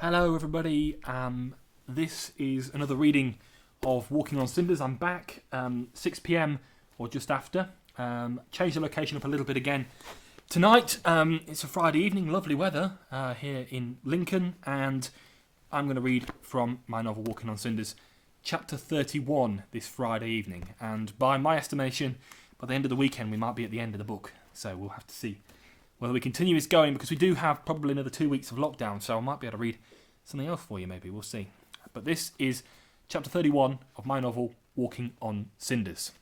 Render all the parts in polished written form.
Hello everybody, this is another reading of Walking on Cinders. I'm back, 6pm or just after. Changed the location up a little bit again. Tonight, it's a Friday evening, lovely weather here in Lincoln, and I'm going to read from my novel Walking on Cinders, chapter 31 this Friday evening. And by my estimation, by the end of the weekend we might be at the end of the book, so we'll have to see whether we continue this going, because we do have probably another 2 weeks of lockdown, so I might be able to read something else for you maybe, we'll see. But this is chapter 31 of my novel, Walking on Cinders.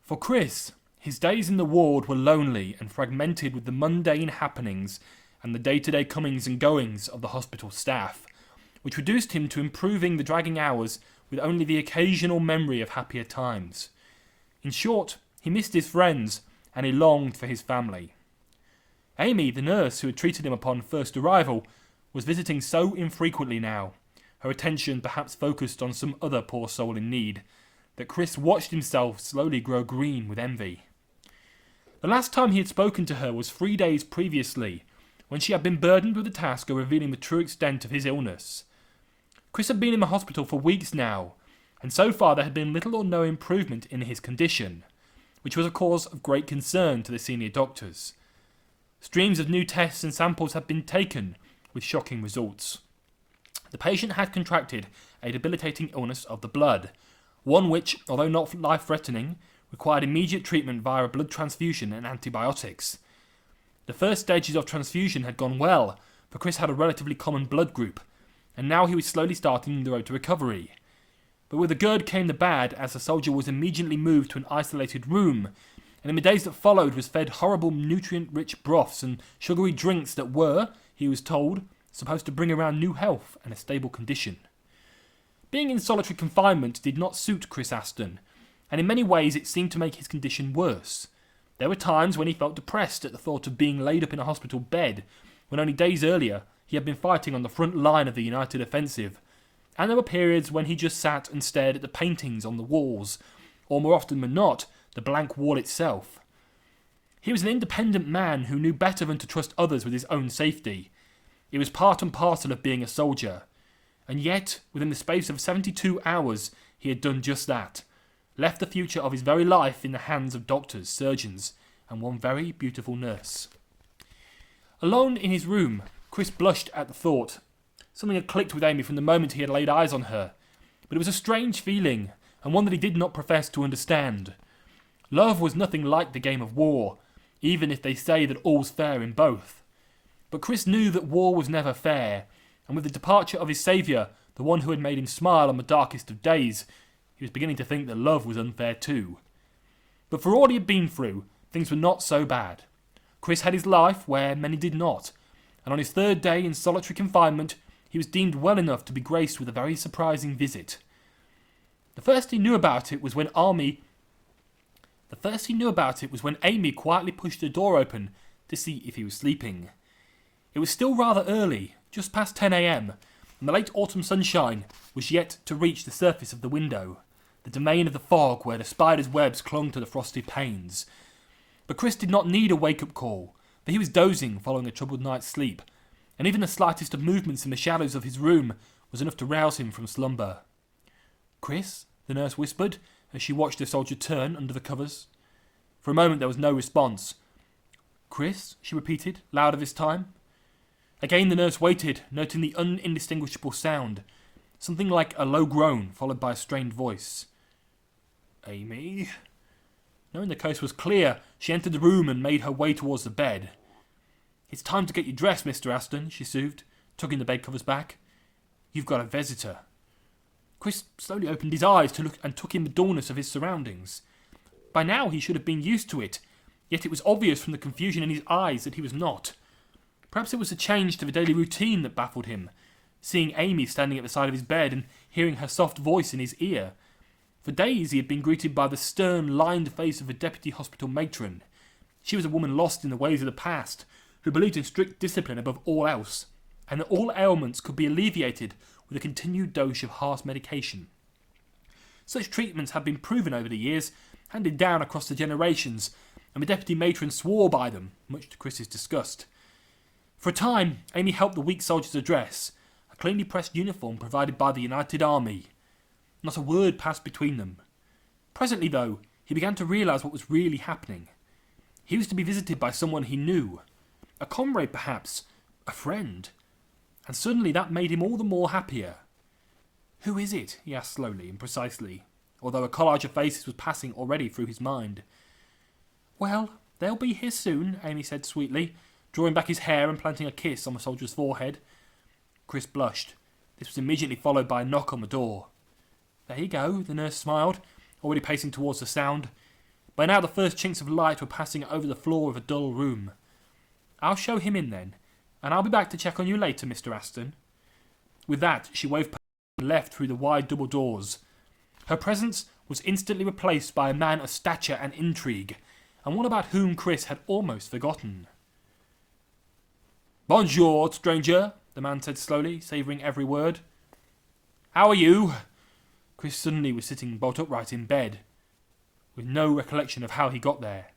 For Chris, his days in the ward were lonely and fragmented with the mundane happenings and the day-to-day comings and goings of the hospital staff, which reduced him to improving the dragging hours with only the occasional memory of happier times. In short, he missed his friends, and he longed for his family. Amy, the nurse who had treated him upon first arrival, was visiting so infrequently now, her attention perhaps focused on some other poor soul in need, that Chris watched himself slowly grow green with envy. The last time he had spoken to her was 3 days previously, when she had been burdened with the task of revealing the true extent of his illness. Chris had been in the hospital for weeks now, and so far there had been little or no improvement in his condition, which was a cause of great concern to the senior doctors. Streams of new tests and samples had been taken, with shocking results. The patient had contracted a debilitating illness of the blood, one which, although not life-threatening, required immediate treatment via a blood transfusion and antibiotics. The first stages of transfusion had gone well, for Chris had a relatively common blood group, and now he was slowly starting the road to recovery. But with the good came the bad, as the soldier was immediately moved to an isolated room, and in the days that followed was fed horrible nutrient-rich broths and sugary drinks that were, he was told, supposed to bring around new health and a stable condition. Being in solitary confinement did not suit Chris Aston, and in many ways it seemed to make his condition worse. There were times when he felt depressed at the thought of being laid up in a hospital bed, when only days earlier he had been fighting on the front line of the United offensive, and there were periods when he just sat and stared at the paintings on the walls, or more often than not, the blank wall itself. He was an independent man who knew better than to trust others with his own safety. It was part and parcel of being a soldier. And yet, within the space of 72 hours, he had done just that, left the future of his very life in the hands of doctors, surgeons, and one very beautiful nurse. Alone in his room, Chris blushed at the thought. Something had clicked with Amy from the moment he had laid eyes on her, but it was a strange feeling, and one that he did not profess to understand. Love was nothing like the game of war, even if they say that all's fair in both. But Chris knew that war was never fair, and with the departure of his saviour, the one who had made him smile on the darkest of days, he was beginning to think that love was unfair too. But for all he had been through, things were not so bad. Chris had his life where many did not, and on his third day in solitary confinement, he was deemed well enough to be graced with a very surprising visit. The first he knew about it was when Amy quietly pushed the door open to see if he was sleeping. It was still rather early, just past 10 a.m, and the late autumn sunshine was yet to reach the surface of the window, the domain of the fog where the spider's webs clung to the frosted panes. But Chris did not need a wake-up call, for he was dozing following a troubled night's sleep, and even the slightest of movements in the shadows of his room was enough to rouse him from slumber. "Chris?" the nurse whispered, as she watched the soldier turn under the covers. For a moment there was no response. "Chris?" she repeated, louder this time. Again the nurse waited, noting the undistinguishable sound, something like a low groan followed by a strained voice. "Amy?" Knowing the coast was clear, she entered the room and made her way towards the bed. "It's time to get you dressed, Mr. Aston," she soothed, tugging the bedcovers back. "You've got a visitor." Chris slowly opened his eyes to look and took in the dullness of his surroundings. By now he should have been used to it, yet it was obvious from the confusion in his eyes that he was not. Perhaps it was the change to the daily routine that baffled him, seeing Amy standing at the side of his bed and hearing her soft voice in his ear. For days he had been greeted by the stern, lined face of a deputy hospital matron. She was a woman lost in the ways of the past, who believed in strict discipline above all else, and that all ailments could be alleviated with a continued dose of harsh medication. Such treatments had been proven over the years, handed down across the generations, and the deputy matron swore by them, much to Chris's disgust. For a time, Amy helped the weak soldiers undress, a cleanly pressed uniform provided by the United Army. Not a word passed between them. Presently, though, he began to realise what was really happening. He was to be visited by someone he knew. A comrade, perhaps. A friend. And suddenly that made him all the more happier. "Who is it?" he asked slowly and precisely, although a collage of faces was passing already through his mind. "Well, they'll be here soon," Amy said sweetly, drawing back his hair and planting a kiss on the soldier's forehead. Chris blushed. This was immediately followed by a knock on the door. "There you go," the nurse smiled, already pacing towards the sound. By now the first chinks of light were passing over the floor of a dull room. "I'll show him in then, and I'll be back to check on you later, Mr. Aston." With that, she waved and left through the wide double doors. Her presence was instantly replaced by a man of stature and intrigue, and one about whom Chris had almost forgotten. "Bonjour, stranger," the man said slowly, savouring every word. "How are you?" Chris suddenly was sitting bolt upright in bed, with no recollection of how he got there.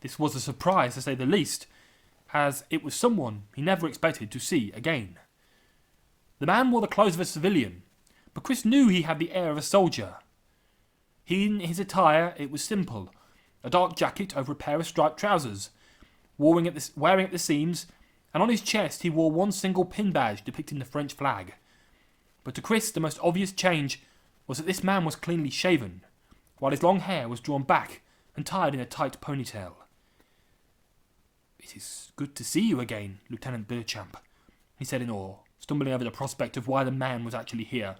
This was a surprise, to say the least, as it was someone he never expected to see again. The man wore the clothes of a civilian, but Chris knew he had the air of a soldier. In his attire, it was simple: a dark jacket over a pair of striped trousers, wearing at the seams, and on his chest he wore one single pin badge depicting the French flag. But to Chris, the most obvious change was that this man was cleanly shaven, while his long hair was drawn back and tied in a tight ponytail. "It is good to see you again, Lieutenant Beauchamp," he said in awe, stumbling over the prospect of why the man was actually here.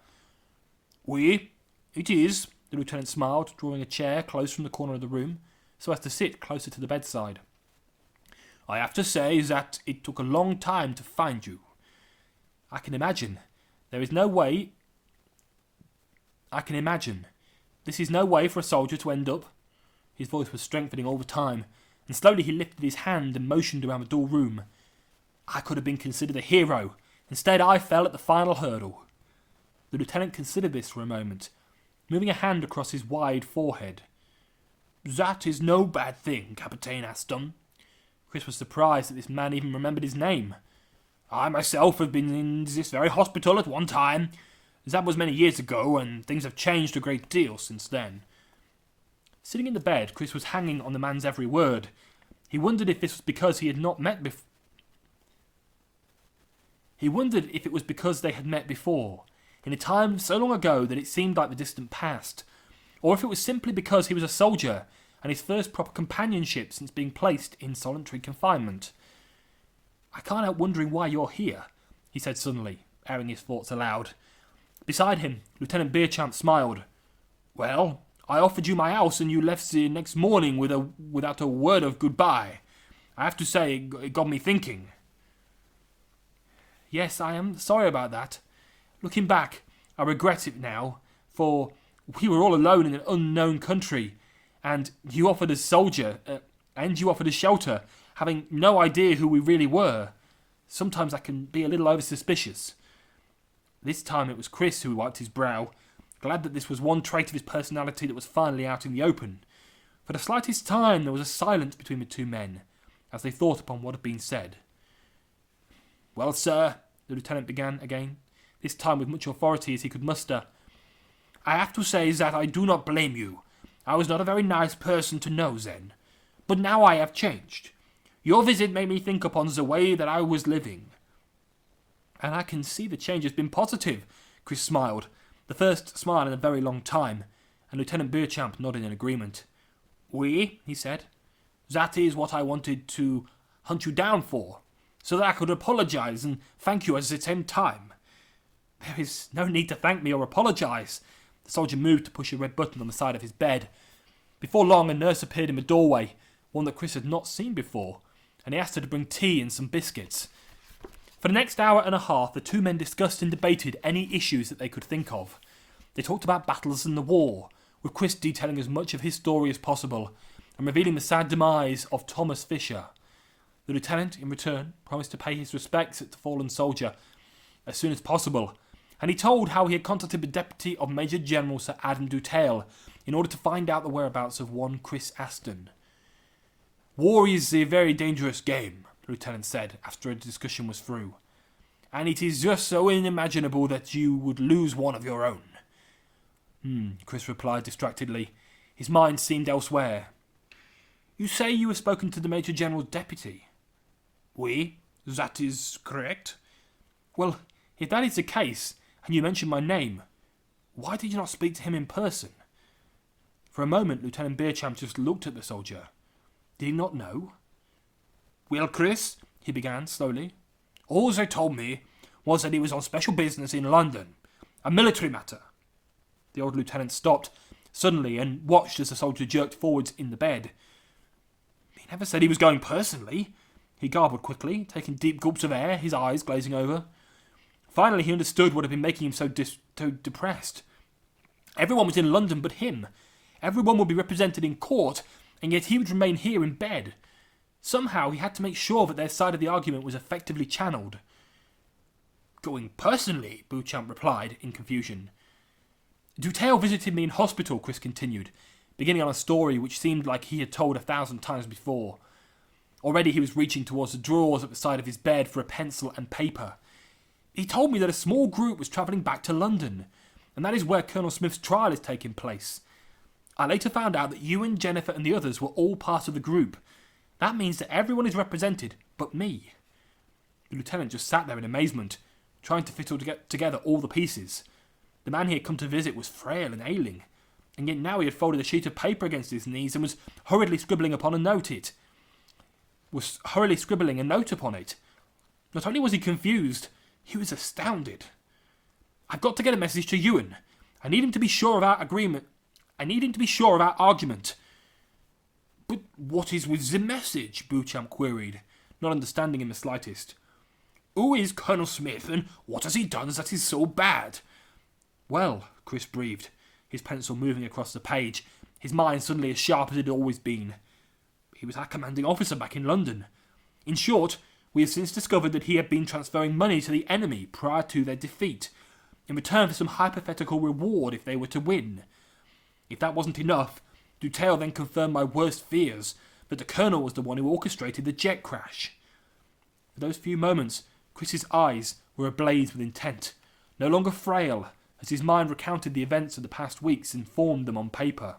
"Oui, it is," the lieutenant smiled, drawing a chair close from the corner of the room, so as to sit closer to the bedside. "I have to say that it took a long time to find you. I can imagine. This is no way for a soldier to end up." His voice was strengthening all the time, and slowly he lifted his hand and motioned around the dull room. "I could have been considered a hero. Instead, I fell at the final hurdle." The lieutenant considered this for a moment, moving a hand across his wide forehead. "That is no bad thing, Captain Aston." Chris was surprised that this man even remembered his name. "I myself have been in this very hospital at one time. That was many years ago, and things have changed a great deal since then." Sitting in the bed, Chris was hanging on the man's every word. He wondered if this was because he had not met before. He wondered if it was because they had met before, in a time so long ago that it seemed like the distant past, or if it was simply because he was a soldier and his first proper companionship since being placed in solitary confinement. "I can't help wondering why you're here," he said suddenly, airing his thoughts aloud. Beside him, Lieutenant Beauchamp smiled. "Well, I offered you my house and you left the next morning without a word of goodbye. I have to say, it got me thinking." "Yes, I am sorry about that. Looking back, I regret it now, for we were all alone in an unknown country, and you offered us shelter, having no idea who we really were. Sometimes I can be a little over-suspicious." This time it was Chris who wiped his brow, glad that this was one trait of his personality that was finally out in the open. For the slightest time there was a silence between the two men, as they thought upon what had been said. "Well, sir," the lieutenant began again, this time with much authority as he could muster, "I have to say that I do not blame you. I was not a very nice person to know then. But now I have changed. Your visit made me think upon the way that I was living." "And I can see the change has been positive," Chris smiled, the first smile in a very long time, and Lieutenant Beauchamp nodded in agreement. "Oui," he said. "That is what I wanted to hunt you down for, so that I could apologise and thank you at the same time." "There is no need to thank me or apologise." The soldier moved to push a red button on the side of his bed. Before long, a nurse appeared in the doorway, one that Chris had not seen before, and he asked her to bring tea and some biscuits. For the next hour and a half, the two men discussed and debated any issues that they could think of. They talked about battles and the war, with Chris detailing as much of his story as possible, and revealing the sad demise of Thomas Fisher. The lieutenant, in return, promised to pay his respects to the fallen soldier as soon as possible, and he told how he had contacted the deputy of Major General Sir Adam Dutail in order to find out the whereabouts of one Chris Aston. "War is a very dangerous game," the lieutenant said after a discussion was through. "And it is just so unimaginable that you would lose one of your own." Chris replied distractedly. His mind seemed elsewhere. "You say you have spoken to the Major General's deputy?" "Oui, that is correct." "Well, if that is the case, and you mentioned my name, why did you not speak to him in person?" For a moment, Lieutenant Beerchamp just looked at the soldier. Did he not know? "Well, Chris," he began slowly, "all they told me was that he was on special business in London, a military matter." The old lieutenant stopped suddenly and watched as the soldier jerked forwards in the bed. "He never said he was going personally," he garbled quickly, taking deep gulps of air, his eyes glazing over. Finally, he understood what had been making him so depressed. Everyone was in London but him. Everyone would be represented in court, and yet he would remain here in bed. Somehow, he had to make sure that their side of the argument was effectively channeled. "Going personally," Beauchamp replied, in confusion. "Dutel visited me in hospital," Chris continued, beginning on a story which seemed like he had told 1,000 times before. Already he was reaching towards the drawers at the side of his bed for a pencil and paper. "He told me that a small group was travelling back to London, and that is where Colonel Smith's trial is taking place. I later found out that you and Jennifer and the others were all part of the group. That means that everyone is represented but me." The lieutenant just sat there in amazement, trying to fit together all the pieces. The man he had come to visit was frail and ailing, and yet now he had folded a sheet of paper against his knees and was hurriedly scribbling a note upon it. Not only was he confused, he was astounded. "I've got to get a message to Ewan. I need him to be sure of our agreement. I need him to be sure of our argument." "But what is with the message?" Beauchamp queried, not understanding in the slightest. "Who is Colonel Smith, and what has he done that is so bad?" "Well," Chris breathed, his pencil moving across the page, his mind suddenly as sharp as it had always been. "He was our commanding officer back in London. In short, we have since discovered that he had been transferring money to the enemy prior to their defeat, in return for some hypothetical reward if they were to win. If that wasn't enough, Dutel then confirmed my worst fears, that the Colonel was the one who orchestrated the jet crash." For those few moments, Chris's eyes were ablaze with intent, no longer frail, as his mind recounted the events of the past weeks and formed them on paper.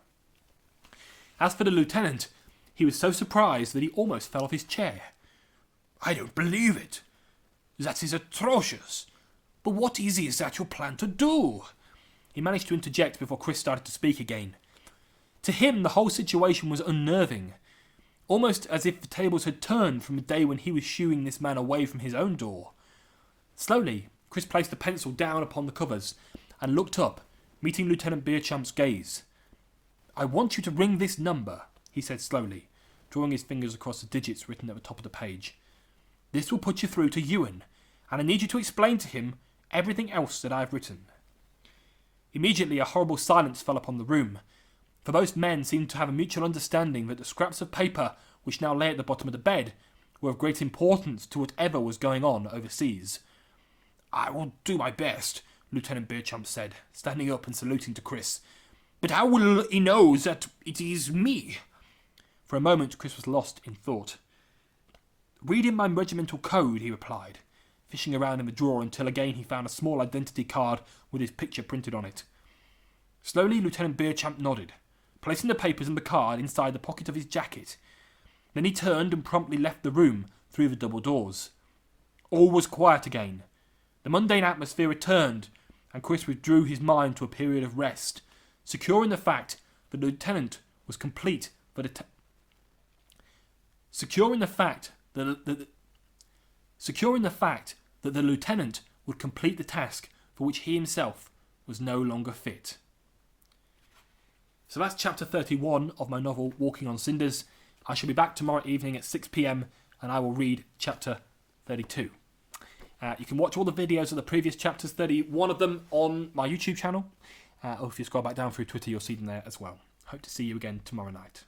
As for the lieutenant, he was so surprised that he almost fell off his chair. "I don't believe it. That is atrocious. But what is it that you plan to do?" He managed to interject before Chris started to speak again. To him, the whole situation was unnerving, almost as if the tables had turned from the day when he was shooing this man away from his own door. Slowly, Chris placed the pencil down upon the covers and looked up, meeting Lieutenant Beerchamp's gaze. "I want you to ring this number," he said slowly, drawing his fingers across the digits written at the top of the page. "This will put you through to Ewan, and I need you to explain to him everything else that I have written." Immediately a horrible silence fell upon the room, for both men seemed to have a mutual understanding that the scraps of paper which now lay at the bottom of the bed were of great importance to whatever was going on overseas. "I will do my best," Lieutenant Beerchamp said, standing up and saluting to Chris. "But how will he know that it is me?" For a moment Chris was lost in thought. "Read in my regimental code," he replied, fishing around in the drawer until again he found a small identity card with his picture printed on it. Slowly Lieutenant Beerchamp nodded, placing the papers and the card inside the pocket of his jacket. Then he turned and promptly left the room through the double doors. All was quiet again. The mundane atmosphere returned, and Chris withdrew his mind to a period of rest, secure in the fact that the lieutenant was complete for the secure in the fact that the lieutenant would complete the task for which he himself was no longer fit. So that's chapter 31 of my novel Walking on Cinders. I shall be back tomorrow evening at 6 p.m. and I will read chapter 32. You can watch all the videos of the previous chapters, 31 of them, on my YouTube channel. Or if you scroll back down through Twitter, you'll see them there as well. Hope to see you again tomorrow night.